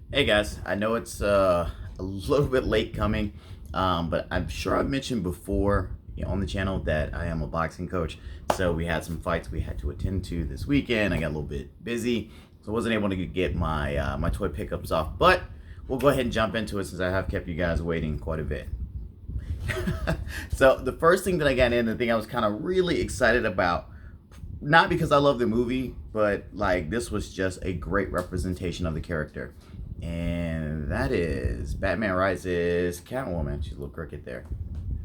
Hey guys, I know it's a little bit late coming, but I'm sure I've mentioned before on the channel that I am a boxing coach. So we had some fights we had to attend to this weekend. I got a little bit busy, so I wasn't able to get my toy pickups off. But we'll go ahead and jump into it since I have kept you guys waiting quite a bit. So the first thing that I got in, the thing I was kind of really excited about, not because I love the movie, but like this was just a great representation of the character. And that is Batman Rises Catwoman. She's a little crooked there.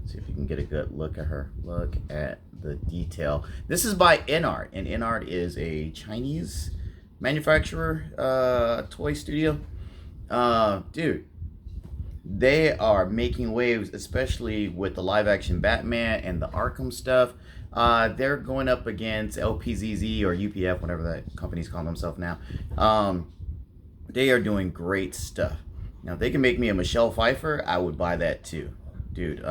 See if you can get a good look at her. Look at the detail. This is by Inart, and Inart is a Chinese manufacturer, toy studio. Dude, they are making waves, especially with the live action Batman and the Arkham stuff. They're going up against LPZZ or UPF, whatever that company's calling themselves now. They are doing great stuff. Now, if they can make me a Michelle Pfeiffer, I would buy that too. Dude,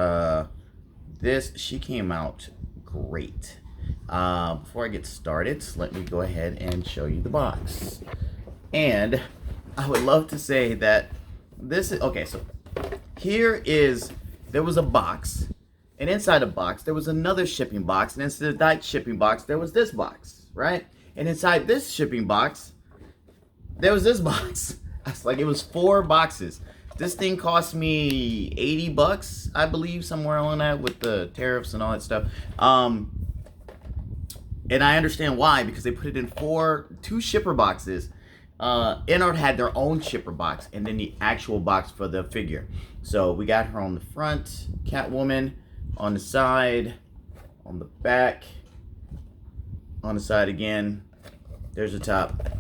she came out great. Before I get started, let me go ahead and show you the box. And I would love to say that this is, okay, so there was a box, and inside the box, there was another shipping box, and inside that shipping box, there was this box, right? And inside this shipping box, there was this box. It's like it was 4 boxes. This thing cost me $80, I believe, somewhere on that with the tariffs and all that stuff. And I understand why, because they put it in 2 shipper boxes. Inart had their own shipper box and then the actual box for the figure. So we got her on the front, Catwoman, on the side, on the back, on the side again. There's the top.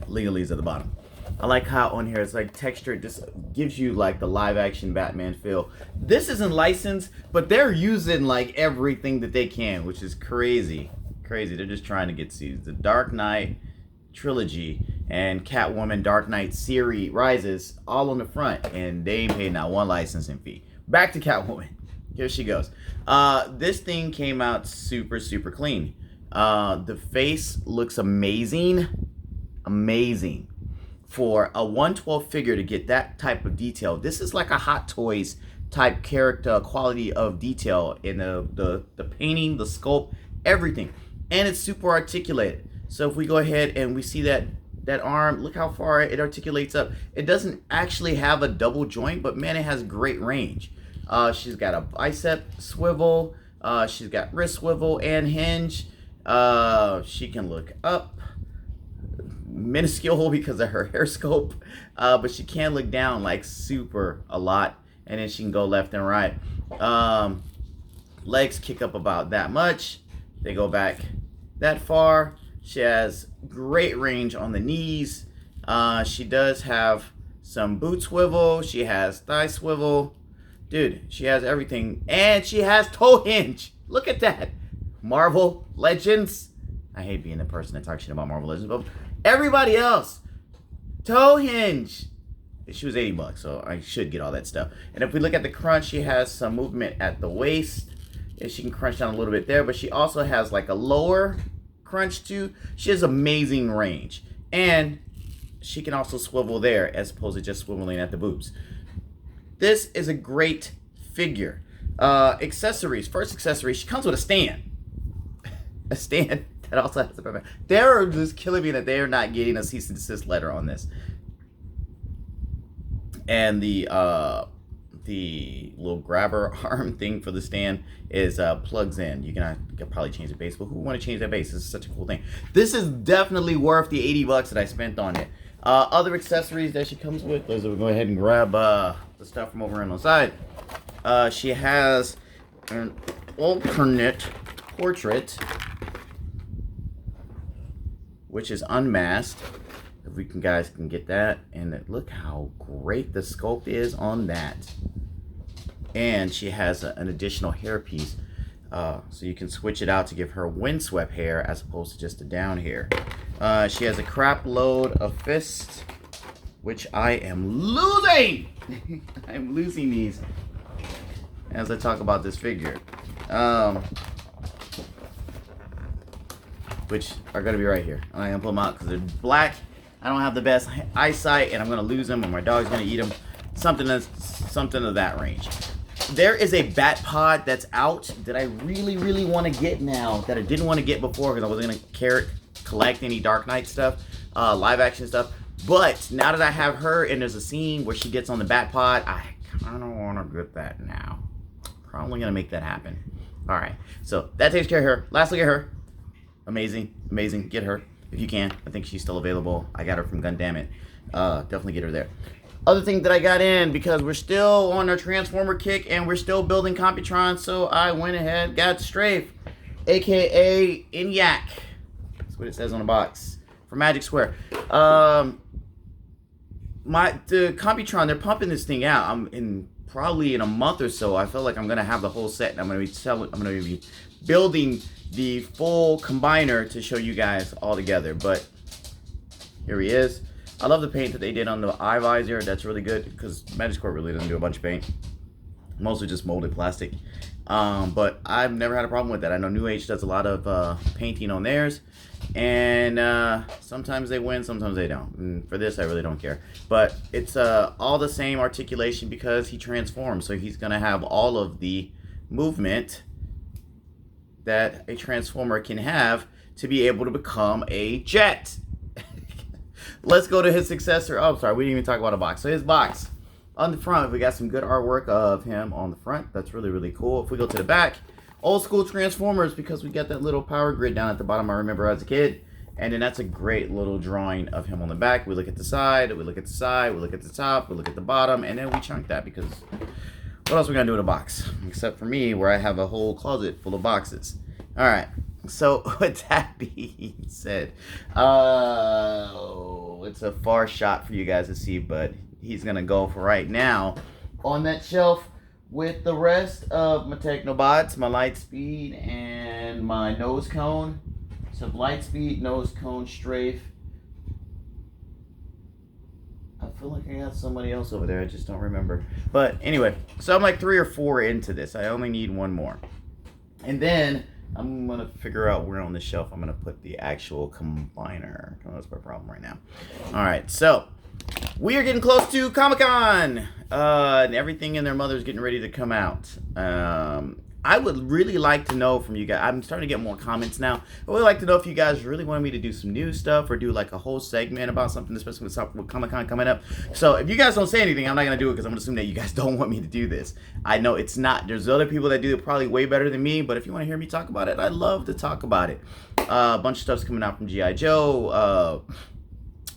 Legalese at the bottom. I like how on here it's like texture. It just gives you like the live action Batman feel. This isn't licensed, but they're using like everything that they can, which is crazy. Crazy. They're just trying to get seeds. The Dark Knight trilogy and Catwoman Dark Knight series Rises all on the front, and they ain't paid not one licensing fee. Back to Catwoman. Here she goes. This thing came out super clean. The face looks amazing. Amazing. For a 1/12 figure to get that type of detail, this is like a Hot Toys type character quality of detail in the painting, the sculpt, everything. And it's super articulated. So if we go ahead and we see that arm, look how far it articulates up. It doesn't actually have a double joint, but man, it has great range. She's got a bicep swivel. She's got wrist swivel and hinge. She can look up. Minuscule because of her hair scope, but she can look down like super a lot, and then she can go left and right. Legs kick up about that much. They go back that far. She has great range on the knees. She does have some boot swivel. She has thigh swivel. Dude, she has everything, and she has toe hinge. Look at that. Marvel Legends. I hate being the person that talks shit about Marvel Legends, but everybody else, toe hinge. She was $80, so I should get all that stuff. And if we look at the crunch, she has some movement at the waist. And she can crunch down a little bit there, but she also has like a lower crunch too. She has amazing range. And she can also swivel there as opposed to just swiveling at the boobs. This is a great figure. Accessories. First accessory, she comes with a stand. A stand that also has a Batman. They're just killing me that they are not getting a cease and desist letter on this. And the little grabber arm thing for the stand is plugs in. You can probably change the base, but who want to change that base? This is such a cool thing. This is definitely worth the $80 that I spent on it. Other accessories that she comes with. Let's go ahead and grab the stuff from over on the side. She has an alternate portrait, which is unmasked. If we guys can get that, and look how great the sculpt is on that. And she has an additional hairpiece, so you can switch it out to give her windswept hair as opposed to just a down hair. She has a crap load of fists, which I am losing. I'm losing these as I talk about this figure. Which are going to be right here. I'm going to pull them out because they're black I don't have the best eyesight, and I'm gonna lose them, or my dog's gonna eat them. Something of that range. There is a bat pod that's out that I really want to get now that I didn't want to get before because I wasn't gonna collect any Dark Knight stuff, live action stuff. But now that I have her and there's a scene where she gets on the bat pod, I kind of want to get that now. Probably gonna make that happen. All right, so that takes care of her. Last look at her. Amazing. Get her if you can. I think she's still available. I got her from Gundamn It. Definitely get her there. Other thing that I got in, because we're still on our Transformer kick and we're still building Computron, so I went ahead, got Strafe, aka Inart. That's what it says on the box for Magic Square. The Computron, they're pumping this thing out. Probably in a month or so. I feel like I'm gonna have the whole set, and I'm gonna be building the full combiner to show you guys all together. But here he is. I love the paint that they did on the eye visor. That's really good because Magic Square really doesn't do a bunch of paint. Mostly just molded plastic. But I've never had a problem with that. I know New Age does a lot of painting on theirs. And sometimes they win, sometimes they don't. And for this, I really don't care. But it's all the same articulation because he transforms. So he's going to have all of the movement that a Transformer can have to be able to become a jet. Let's go to his successor. Oh, sorry, we didn't even talk about a box. So his box. On the front, we got some good artwork of him on the front. That's really cool. If we go to the back, old school Transformers, because we got that little power grid down at the bottom I remember as a kid. And then that's a great little drawing of him on the back. We look at the side, we look at the side, we look at the top, we look at the bottom, and then we chunk that because what else are we going to do in a box? Except for me, where I have a whole closet full of boxes. All right. So with that being said, it's a far shot for you guys to see, but he's going to go for right now on that shelf with the rest of my Technobots, my Lightspeed, and my nose cone. So Lightspeed, nose cone, Strafe. I feel like I got somebody else over there. I just don't remember. But anyway, so I'm like 3 or 4 into this. I only need 1 more. And then I'm going to figure out where on the shelf I'm going to put the actual combiner. Oh, that's my problem right now. All right, so we are getting close to Comic-Con. And everything and their mother is getting ready to come out. I would really like to know from you guys. I'm starting to get more comments now. I would like to know if you guys really want me to do some new stuff or do like a whole segment about something, especially with Comic-Con coming up. So if you guys don't say anything, I'm not going to do it because I'm going to assume that you guys don't want me to do this. I know it's not. There's other people that do it probably way better than me, but if you want to hear me talk about it, I'd love to talk about it. A bunch of stuff's coming out from G.I. Joe.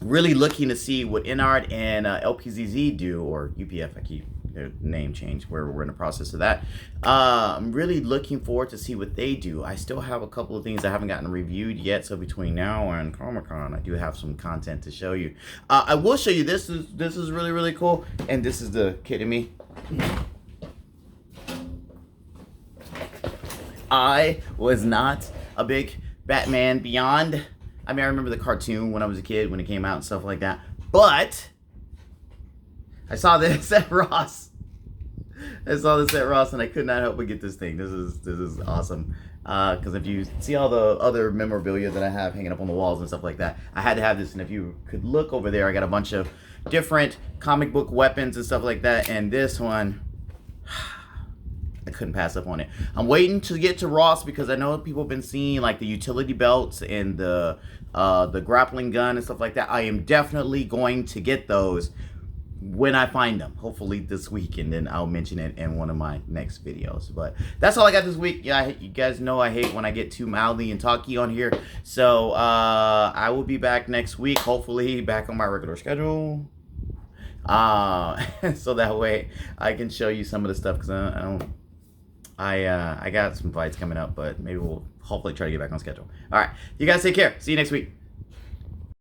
Really looking to see what Inart and LPZZ do, or UPF, I keep their name change, where we're in the process of that. I'm really looking forward to see what they do. I still have a couple of things I haven't gotten reviewed yet, so between now and Comic-Con, I do have some content to show you. I will show you this. This is really cool, and this is the kidding me. I was not a big Batman Beyond. I mean, I remember the cartoon when I was a kid, when it came out and stuff like that. But I saw this at Ross. And I could not help but get this thing. This is awesome. Because if you see all the other memorabilia that I have hanging up on the walls and stuff like that, I had to have this. And if you could look over there, I got a bunch of different comic book weapons and stuff like that. And this one, I couldn't pass up on it. I'm waiting to get to Ross because I know people have been seeing like the utility belts and the grappling gun and stuff like that. I am definitely going to get those when I find them, hopefully this week, and then I'll mention it in one of my next videos. But that's all I got this week. Yeah, you guys know I hate when I get too mouthy and talky on here. So I will be back next week, hopefully back on my regular schedule. So that way I can show you some of the stuff, because I got some fights coming up, but maybe we'll hopefully try to get back on schedule. All right, you guys take care. See you next week.